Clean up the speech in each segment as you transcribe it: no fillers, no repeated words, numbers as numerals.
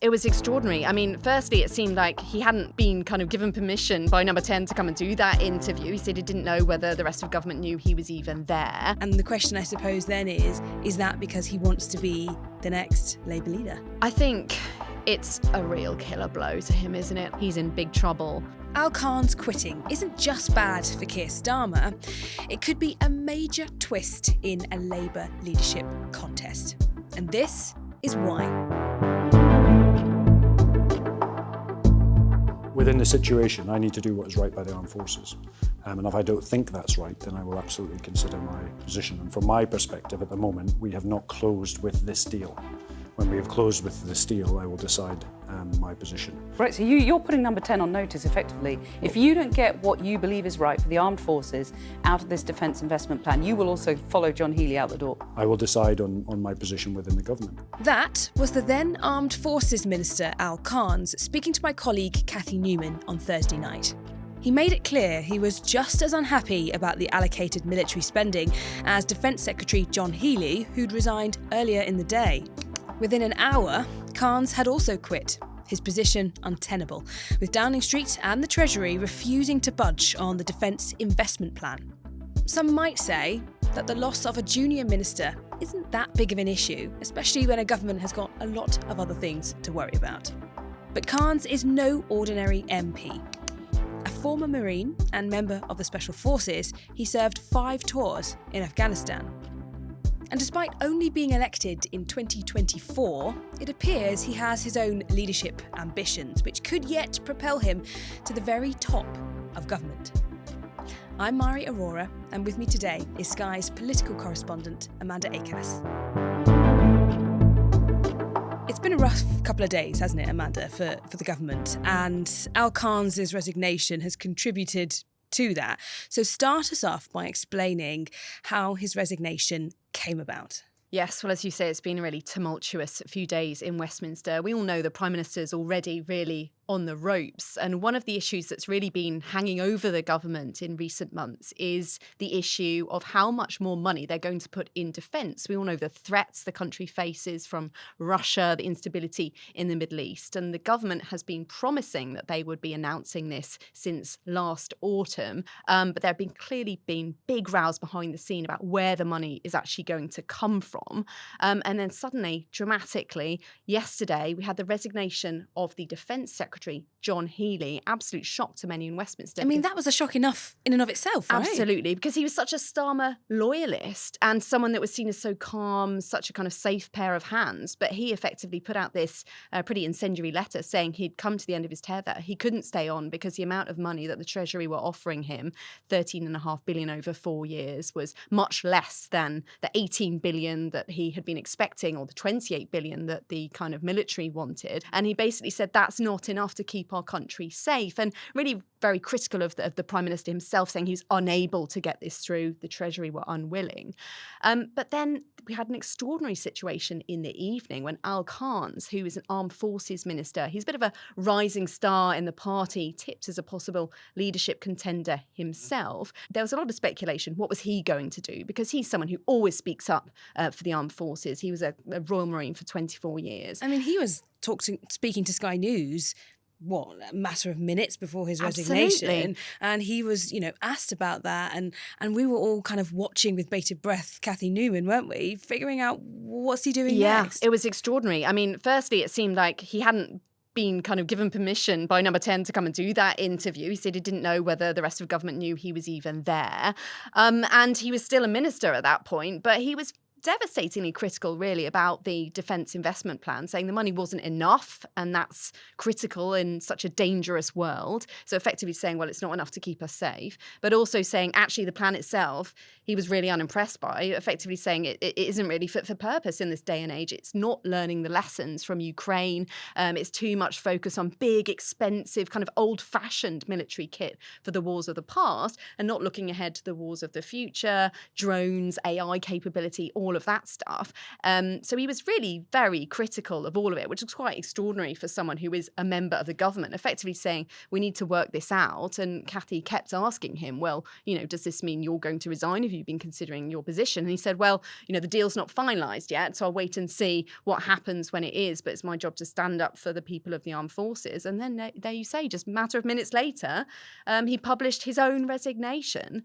It was extraordinary. I mean, firstly, it seemed like he hadn't been kind of given permission by Number 10 to come and do that interview. He said he didn't know whether the rest of government knew he was even there. And the question, I suppose, then is that because he wants to be the next Labour leader? I think it's a real killer blow to him, isn't it? He's in big trouble. Al Carn's quitting isn't just bad for Keir Starmer. It could be a major twist in a Labour leadership contest. And this is why. Within the situation, I need to do what is right by the armed forces. And if I don't think that's right, then I will absolutely consider my position. And from my perspective at the moment, we have not closed with this deal. When we have closed with this deal, I will decide my position. Right, so you're putting Number 10 on notice, effectively. If you don't get what you believe is right for the armed forces out of this defence investment plan, you will also follow John Healey out the door. I will decide on my position within the government. That was the then Armed Forces Minister Al Carns speaking to my colleague Cathy Newman on Thursday night. He made it clear he was just as unhappy about the allocated military spending as Defence Secretary John Healey, who'd resigned earlier in the day. Within an hour, Carns had also quit, his position untenable, with Downing Street and the Treasury refusing to budge on the defence investment plan. Some might say that the loss of a junior minister isn't that big of an issue, especially when a government has got a lot of other things to worry about. But Carns is no ordinary MP. A former Marine and member of the Special Forces, he served 5 tours in Afghanistan. And despite only being elected in 2024, it appears he has his own leadership ambitions, which could yet propel him to the very top of government. I'm Mhari Aurora, and with me today is Sky's political correspondent, Amanda Akass. It's been a rough couple of days, hasn't it, Amanda, for the government? And Al Carns' resignation has contributed to that. So start us off by explaining how his resignation came about. Yes, well, as you say, it's been a really tumultuous few days in Westminster. We all know the Prime Minister's already really on the ropes. And one of the issues that's really been hanging over the government in recent months is the issue of how much more money they're going to put in defence. We all know the threats the country faces from Russia, the instability in the Middle East. And the government has been promising that they would be announcing this since last autumn. But there have clearly been big rows behind the scene about where the money is actually going to come from. And then suddenly, dramatically, yesterday, we had the resignation of the Defence Secretary, John Healey. Absolute shock to many in Westminster. I mean, that was a shock enough in and of itself, right? Absolutely, because he was such a Starmer loyalist and someone that was seen as so calm, such a kind of safe pair of hands. But he effectively put out this pretty incendiary letter saying he'd come to the end of his tether. He couldn't stay on because the amount of money that the Treasury were offering him, $13.5 billion over 4 years, was much less than the $18 billion that he had been expecting, or the $28 billion that the kind of military wanted. And he basically said that's not enough to keep our country safe, and really very critical of the Prime Minister himself, saying he was unable to get this through. The Treasury were unwilling. But then we had an extraordinary situation in the evening when Al Carns, who is an Armed Forces Minister, he's a bit of a rising star in the party, tipped as a possible leadership contender himself. There was a lot of speculation. What was he going to do? Because he's someone who always speaks up for the armed forces. He was a Royal Marine for 24 years. I mean, he was speaking to Sky News a matter of minutes before his resignation. Absolutely. And he was, asked about that. And we were all kind of watching with bated breath, Cathy Newman, weren't we? Figuring out what's he doing next. It was extraordinary. I mean, firstly, it seemed like he hadn't been kind of given permission by Number 10 to come and do that interview. He said he didn't know whether the rest of government knew he was even there. And he was still a minister at that point, but he was devastatingly critical, really, about the defence investment plan, saying the money wasn't enough, and that's critical in such a dangerous world. So effectively saying, well, it's not enough to keep us safe, but also saying, actually, the plan itself, he was really unimpressed by, effectively saying it isn't really fit for purpose in this day and age. It's not learning the lessons from Ukraine. It's too much focus on big, expensive, kind of old-fashioned military kit for the wars of the past, and not looking ahead to the wars of the future, drones, AI capability, all all of that stuff. So he was really very critical of all of it, which is quite extraordinary for someone who is a member of the government, effectively saying, we need to work this out. And Cathy kept asking him, well, does this mean you're going to resign? Have you been considering your position? And he said, well, the deal's not finalised yet, so I'll wait and see what happens when it is, but it's my job to stand up for the people of the armed forces. And then there you say, just a matter of minutes later, he published his own resignation,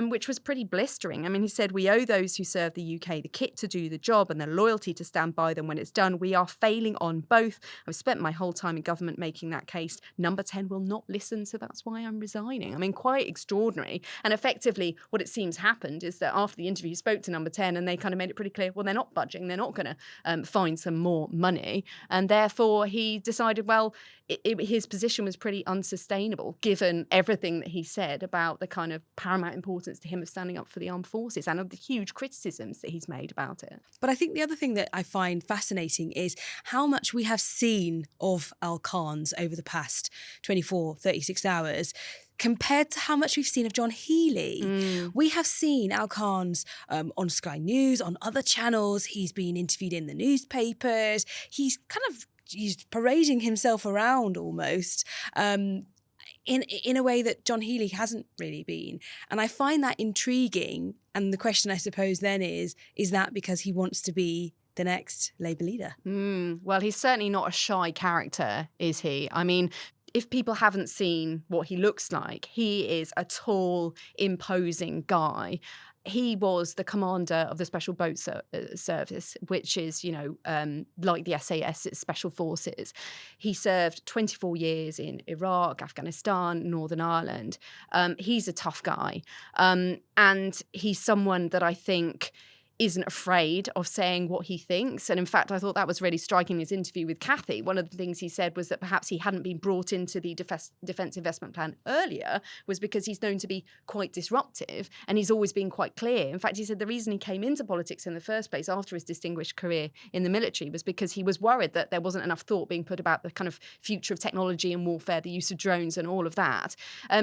which was pretty blistering. I mean, he said, we owe those who serve the UK the kit to do the job and the loyalty to stand by them when it's done. We are failing on both. I've spent my whole time in government making that case. Number 10 will not listen, so that's why I'm resigning. I mean, quite extraordinary. And effectively, what it seems happened is that after the interview, he spoke to Number 10 and they kind of made it pretty clear, well, they're not budging. They're not going to find some more money. And therefore, he decided, well, his position was pretty unsustainable, given everything that he said about the kind of paramount importance to him of standing up for the armed forces and of the huge criticisms that he's made about it. But I think the other thing that I find fascinating is how much we have seen of Carns over the past 24, 36 hours compared to how much we've seen of John Healey. We have seen Carns on Sky News, on other channels. He's been interviewed in the newspapers. He's parading himself around almost in a way that John Healey hasn't really been. And I find that intriguing. And the question, I suppose, then is that because he wants to be the next Labour leader? Well, he's certainly not a shy character, is he? I mean, if people haven't seen what he looks like, he is a tall, imposing guy. He was the commander of the Special Boat Service, which is, like the SAS, it's Special Forces. He served 24 years in Iraq, Afghanistan, Northern Ireland. He's a tough guy. And he's someone that I think isn't afraid of saying what he thinks. And in fact, I thought that was really striking in his interview with Cathy. One of the things he said was that perhaps he hadn't been brought into the Defence Investment Plan earlier was because he's known to be quite disruptive and he's always been quite clear. In fact, he said the reason he came into politics in the first place after his distinguished career in the military was because he was worried that there wasn't enough thought being put about the kind of future of technology and warfare, the use of drones and all of that.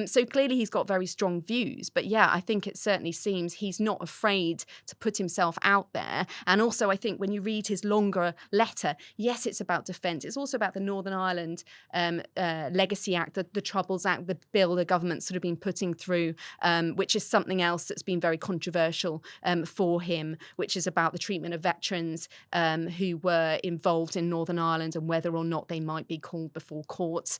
So clearly he's got very strong views. But yeah, I think it certainly seems he's not afraid to put himself out there. And also, I think when you read his longer letter, yes, it's about defence. It's also about the Northern Ireland Legacy Act, the Troubles Act, the bill the government's sort of been putting through, which is something else that's been very controversial for him, which is about the treatment of veterans who were involved in Northern Ireland and whether or not they might be called before courts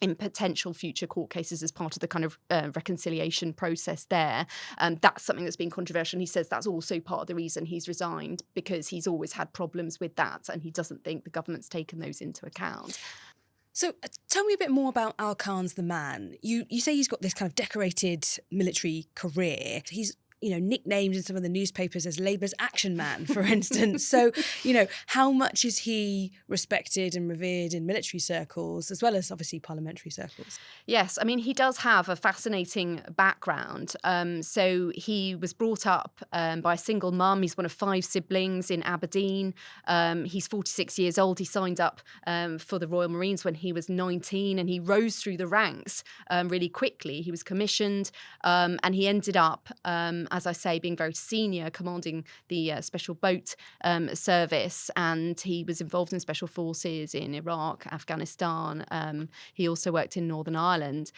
in potential future court cases as part of the kind of reconciliation process there. That's something that's been controversial. And he says that's also part of the reason he's resigned, because he's always had problems with that and he doesn't think the government's taken those into account. So tell me a bit more about Carns the man. You say he's got this kind of decorated military career. He's nicknamed in some of the newspapers as Labour's action man, for instance. So, how much is he respected and revered in military circles, as well as obviously parliamentary circles? Yes, I mean, he does have a fascinating background. So he was brought up by a single mum. He's one of 5 siblings in Aberdeen. He's 46 years old. He signed up for the Royal Marines when he was 19 and he rose through the ranks really quickly. He was commissioned and he ended up as I say, being very senior, commanding the Special Boat Service, and he was involved in Special Forces in Iraq, Afghanistan. He also worked in Northern Ireland.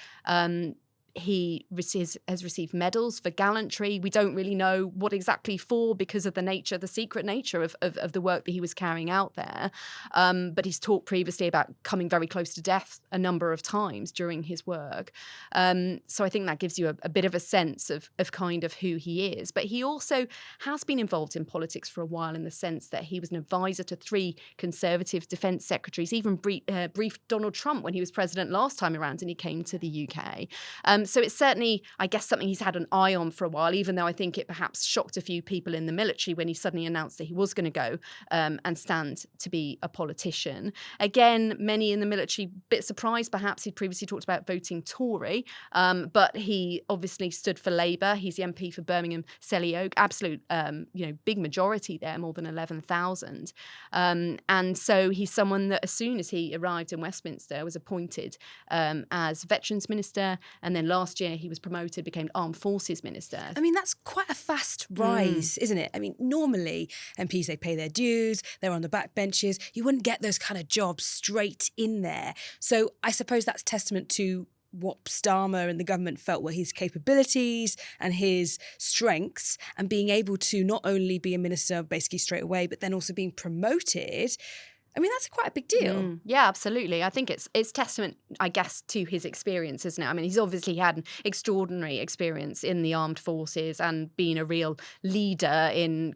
He has received medals for gallantry. We don't really know what exactly for because of the secret nature of the work that he was carrying out there. But he's talked previously about coming very close to death a number of times during his work. So I think that gives you a bit of a sense of kind of who he is. But he also has been involved in politics for a while in the sense that he was an advisor to 3 Conservative defence secretaries, even briefed Donald Trump when he was president last time around and he came to the UK. So it's certainly, I guess, something he's had an eye on for a while, even though I think it perhaps shocked a few people in the military when he suddenly announced that he was going to go and stand to be a politician. Again, many in the military, a bit surprised perhaps. He'd previously talked about voting Tory, but he obviously stood for Labour. He's the MP for Birmingham, Selly Oak, absolute, big majority there, more than 11,000. And so he's someone that as soon as he arrived in Westminster was appointed as Veterans Minister and then last year he was promoted, became Armed Forces Minister. I mean, that's quite a fast rise, isn't it? I mean, normally MPs, they pay their dues, they're on the backbenches. You wouldn't get those kind of jobs straight in there. So I suppose that's testament to what Starmer and the government felt were his capabilities and his strengths, and being able to not only be a minister basically straight away, but then also being promoted. I mean, that's quite a big deal. Yeah, absolutely. I think it's testament, I guess, to his experience, isn't it? I mean, he's obviously had an extraordinary experience in the armed forces and been a real leader in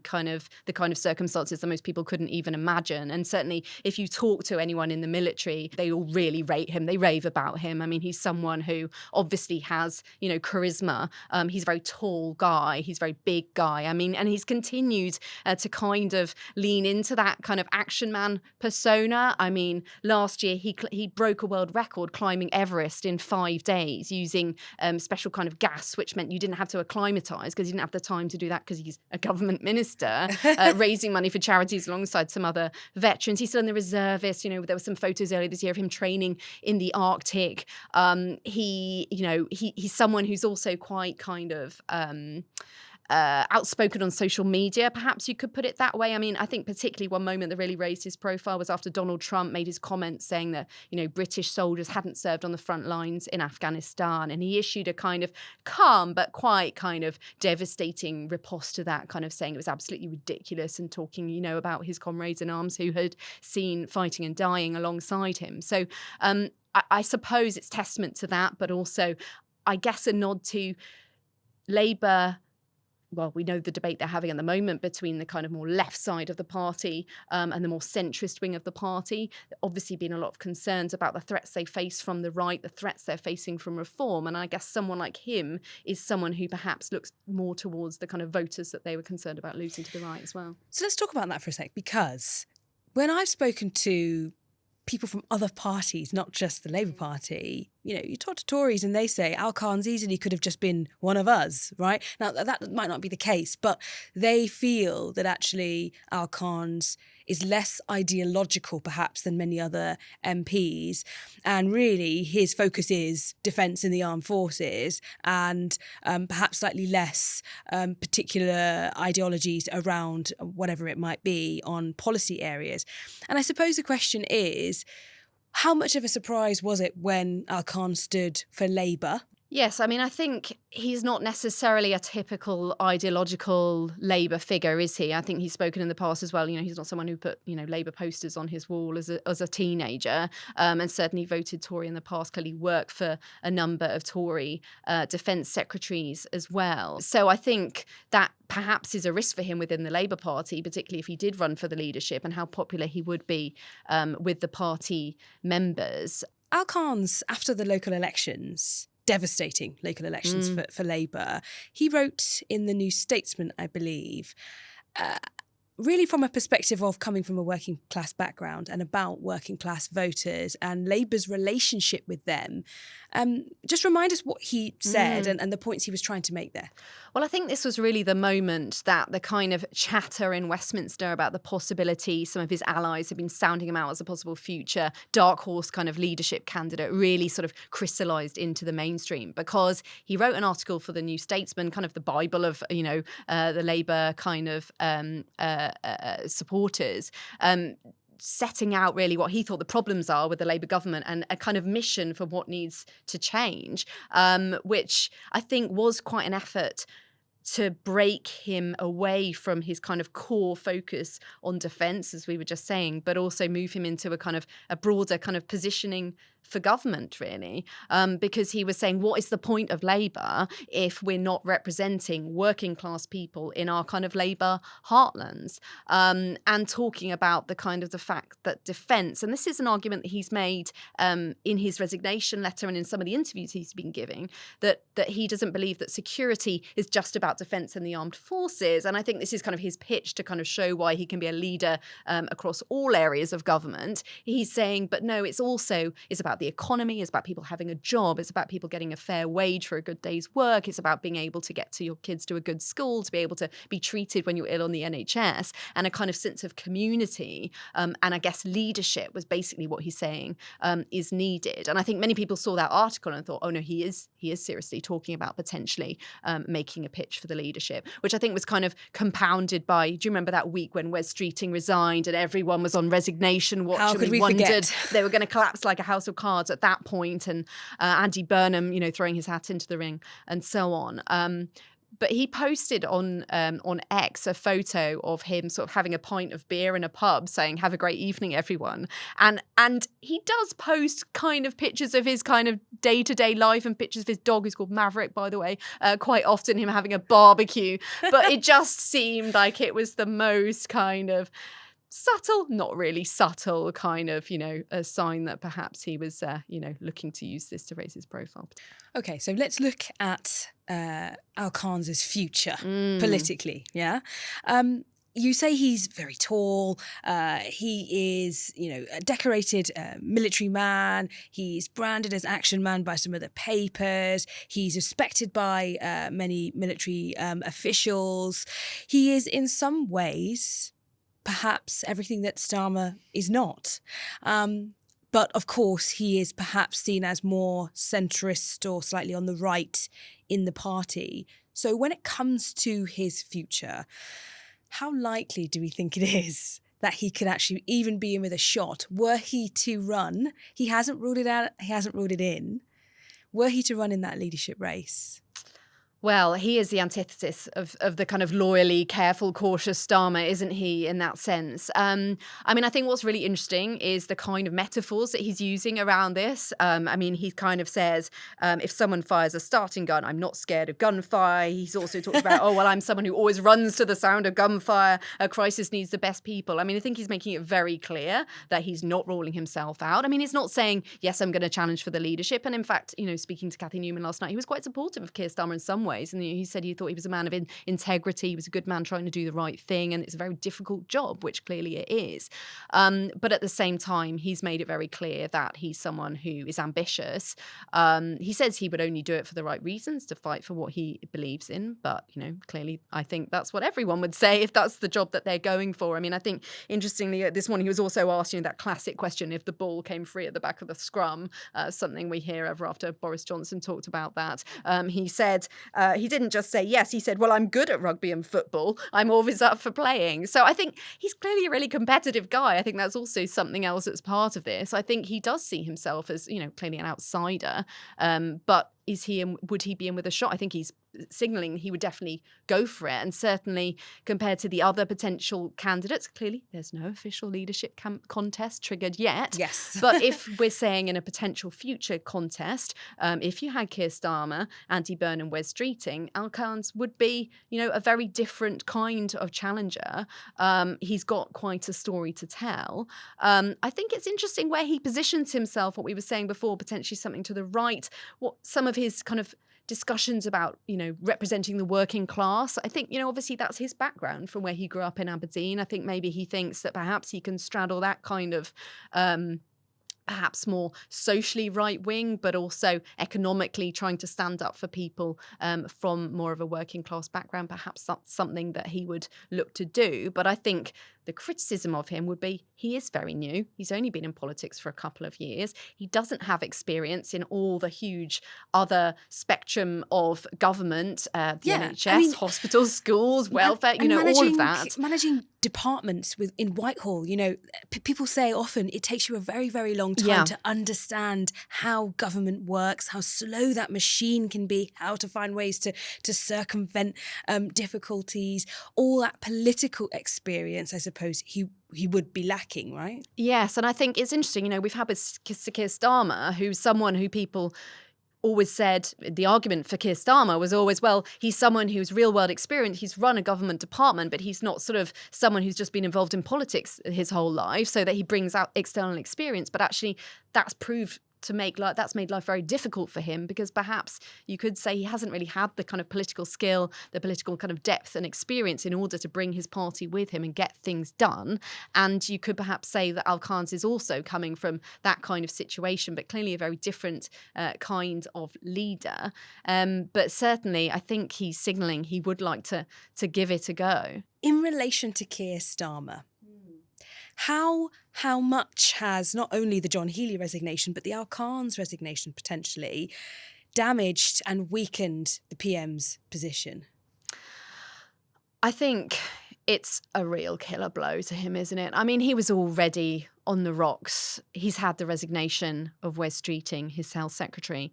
the kind of circumstances that most people couldn't even imagine. And certainly, if you talk to anyone in the military, they all really rate him. They rave about him. I mean, he's someone who obviously has, charisma. He's a very tall guy. He's a very big guy. I mean, and he's continued to kind of lean into that kind of action man persona. I mean, last year he broke a world record climbing Everest in 5 days using special kind of gas, which meant you didn't have to acclimatise because he didn't have the time to do that because he's a government minister, raising money for charities alongside some other veterans. He's still in the reservists. There were some photos earlier this year of him training in the Arctic. He's someone who's also quite kind of outspoken on social media, perhaps you could put it that way. I mean, I think particularly one moment that really raised his profile was after Donald Trump made his comments saying that, British soldiers hadn't served on the front lines in Afghanistan. And he issued a kind of calm but quite kind of devastating riposte to that, kind of saying it was absolutely ridiculous and talking, about his comrades in arms who had seen fighting and dying alongside him. So I suppose it's testament to that, but also, I guess, a nod to Labour. Well, we know the debate they're having at the moment between the kind of more left side of the party and the more centrist wing of the party. There's obviously been a lot of concerns about the threats they face from the right, the threats they're facing from reform. And I guess someone like him is someone who perhaps looks more towards the kind of voters that they were concerned about losing to the right as well. So let's talk about that for a sec, because when I've spoken to people from other parties, not just the Labour Party, you talk to Tories and they say Al Carns easily could have just been one of us, right? Now, that might not be the case, but they feel that actually Al Carns is less ideological perhaps than many other MPs. And really his focus is defence in the armed forces and perhaps slightly less particular ideologies around whatever it might be on policy areas. And I suppose the question is, how much of a surprise was it when Al Carn stood for Labour? Yes, I mean, I think he's not necessarily a typical ideological Labour figure, is he? I think he's spoken in the past as well. He's not someone who put, Labour posters on his wall as a teenager, and certainly voted Tory in the past, clearly worked for a number of Tory defence secretaries as well. So I think that perhaps is a risk for him within the Labour Party, particularly if he did run for the leadership, and how popular he would be with the party members. Al Carns, after the local elections, devastating local elections for Labour, he wrote in the New Statesman, I believe, really from a perspective of coming from a working class background and about working class voters and Labour's relationship with them. Just remind us what he said and the points he was trying to make there. Well, I think this was really the moment that the kind of chatter in Westminster about the possibility, some of his allies have been sounding him out as a possible future dark horse kind of leadership candidate, really sort of crystallised into the mainstream, because he wrote an article for the New Statesman, kind of the Bible of, the Labour kind of supporters, setting out really what he thought the problems are with the Labour government and a kind of mission for what needs to change, which I think was quite an effort to break him away from his kind of core focus on defence, as we were just saying, but also move him into a kind of a broader kind of positioning for government, really, because he was saying, what is the point of Labour if we're not representing working class people in our kind of Labour heartlands? And talking about the kind of the fact that defence, and this is an argument that he's made in his resignation letter and in some of the interviews he's been giving, that he doesn't believe that security is just about defence and the armed forces. And I think this is kind of his pitch to kind of show why he can be a leader across all areas of government. He's saying, but no, it's about about the economy, it's about people having a job, it's about people getting a fair wage for a good day's work, it's about being able to get to your kids to a good school, to be able to be treated when you're ill on the NHS, and a kind of sense of community and I guess leadership was basically what he's saying is needed. And I think many people saw that article and thought, oh no, he is seriously talking about potentially making a pitch for the leadership, which I think was kind of compounded by, do you remember that week when Wes Streeting resigned and everyone was on resignation watch? How and could we wondered forget? they were going to collapse like a house of cards at that point, and Andy Burnham, throwing his hat into the ring and so on. But he posted on X a photo of him sort of having a pint of beer in a pub saying, have a great evening, everyone. And he does post kind of pictures of his kind of day-to-day life and pictures of his dog, who's called Maverick, by the way, quite often him having a barbecue. But it just seemed like it was the most kind of subtle, not really subtle, kind of, a sign that perhaps he was, looking to use this to raise his profile. Okay, so let's look at Al Carns' future politically, yeah? You say he's very tall. He is, a decorated military man. He's branded as action man by some of the papers. He's respected by many military officials. He is in some ways perhaps everything that Starmer is not. But of course, he is perhaps seen as more centrist or slightly on the right in the party. So when it comes to his future, how likely do we think it is that he could actually even be in with a shot? Were he to run, he hasn't ruled it out, he hasn't ruled it in. Were he to run in that leadership race? Well, he is the antithesis of the kind of loyally careful, cautious Starmer, isn't he, in that sense? I think what's really interesting is the kind of metaphors that he's using around this. He kind of says, if someone fires a starting gun, I'm not scared of gunfire. He's also talked about, I'm someone who always runs to the sound of gunfire. A crisis needs the best people. I think he's making it very clear that he's not ruling himself out. He's not saying, yes, I'm going to challenge for the leadership. And in fact, speaking to Cathy Newman last night, he was quite supportive of Keir Starmer in some ways. And he said he thought he was a man of integrity. He was a good man trying to do the right thing. And it's a very difficult job, which clearly it is. But at the same time, he's made it very clear that he's someone who is ambitious. He says he would only do it for the right reasons, to fight for what he believes in. But, clearly, I think that's what everyone would say if that's the job that they're going for. I think, interestingly, this morning he was also asked, that classic question, if the ball came free at the back of the scrum, something we hear ever after Boris Johnson talked about that. He said, he didn't just say yes, he said, well, I'm good at rugby and football. I'm always up for playing. So I think he's clearly a really competitive guy. I think that's also something else that's part of this. I think he does see himself as, clearly an outsider. But would he be in with a shot? I think he's signalling he would definitely go for it. And certainly compared to the other potential candidates, clearly there's no official leadership contest triggered yet. Yes. But if we're saying in a potential future contest, if you had Keir Starmer, Andy Burnham, Wes Streeting, Al Carns would be, a very different kind of challenger. He's got quite a story to tell. I think it's interesting where he positions himself, what we were saying before, potentially something to the right, what some of his kind of discussions about, representing the working class. I think, obviously that's his background from where he grew up in Aberdeen. I think maybe he thinks that perhaps he can straddle that kind of perhaps more socially right-wing, but also economically trying to stand up for people from more of a working class background. Perhaps that's something that he would look to do. But I think the criticism of him would be he is very new. He's only been in politics for a couple of years. He doesn't have experience in all the huge other spectrum of government, the NHS, hospitals, schools, welfare, all of that. Managing departments in Whitehall, people say often it takes you a very, very long time to understand how government works, how slow that machine can be, how to find ways to circumvent difficulties, all that political experience, I suppose he would be lacking, right? Yes, and I think it's interesting, we've had with Sir Keir Starmer, who's someone who people always said, the argument for Keir Starmer was always, well, he's someone who's real world experience. He's run a government department, but he's not sort of someone who's just been involved in politics his whole life, so that he brings out external experience. But actually, that's proved make life, that's made life very difficult for him, because perhaps you could say he hasn't really had the kind of political skill, the political kind of depth and experience in order to bring his party with him and get things done. And you could perhaps say that Carns is also coming from that kind of situation, but clearly a very different kind of leader. But certainly I think he's signalling he would like to give it a go. In relation to Keir Starmer, how much has not only the John Healey resignation, but the Carns resignation potentially damaged and weakened the PM's position? I think it's a real killer blow to him, isn't it? I mean, he was already on the rocks. He's had the resignation of Wes Streeting, his health secretary,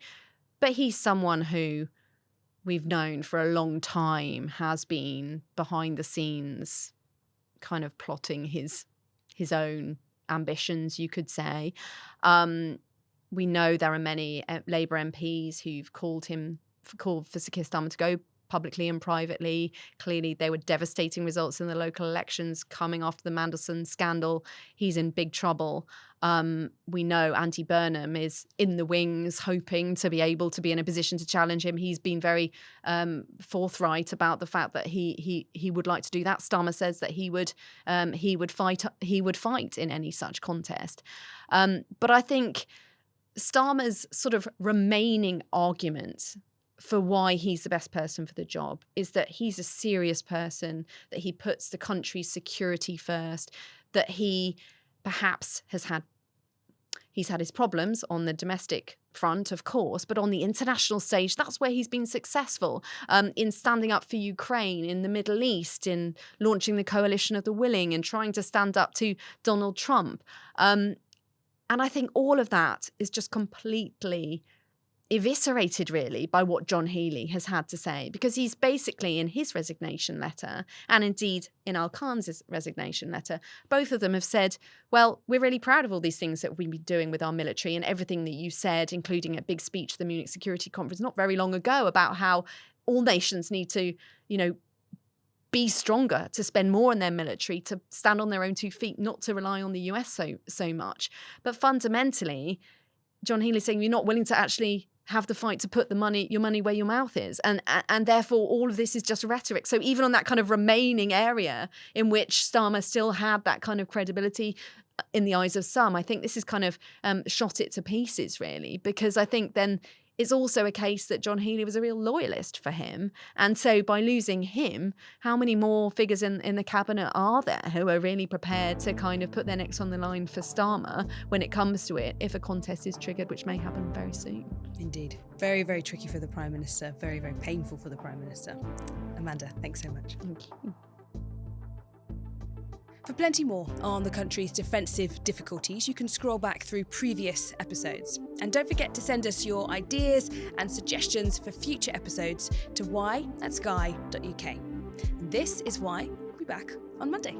but he's someone who we've known for a long time has been behind the scenes kind of plotting his own ambitions, you could say. We know there are many Labour MPs who've called for Sir Keir Starmer to go publicly and privately. Clearly, there were devastating results in the local elections coming after the Mandelson scandal. He's in big trouble. We know Andy Burnham is in the wings, hoping to be able to be in a position to challenge him. He's been very forthright about the fact that he would like to do that. Starmer says that he would fight in any such contest. But I think Starmer's sort of remaining argument for why he's the best person for the job is that he's a serious person, that he puts the country's security first, that he perhaps he's had his problems on the domestic front, of course, but on the international stage, that's where he's been successful, in standing up for Ukraine, in the Middle East, in launching the Coalition of the Willing, and trying to stand up to Donald Trump. And I think all of that is just completely eviscerated, really, by what John Healey has had to say, because he's basically, in his resignation letter, and indeed in Carns' resignation letter, both of them have said, well, we're really proud of all these things that we've been doing with our military and everything that you said, including a big speech at the Munich Security Conference not very long ago about how all nations need to, be stronger, to spend more on their military, to stand on their own 2 feet, not to rely on the US so much. But fundamentally, John Healey's saying you're not willing to actually have the fight to put your money where your mouth is. And therefore, all of this is just rhetoric. So even on that kind of remaining area in which Starmer still had that kind of credibility in the eyes of some, I think this is kind of shot it to pieces, really, because I think then it's also a case that John Healey was a real loyalist for him. And so by losing him, how many more figures in the cabinet are there who are really prepared to kind of put their necks on the line for Starmer when it comes to it, if a contest is triggered, which may happen very soon? Indeed. Very, very tricky for the Prime Minister. Very, very painful for the Prime Minister. Amanda, thanks so much. Thank you. For plenty more on the country's defensive difficulties, you can scroll back through previous episodes. And don't forget to send us your ideas and suggestions for future episodes to why@sky.uk. And this is why we'll be back on Monday.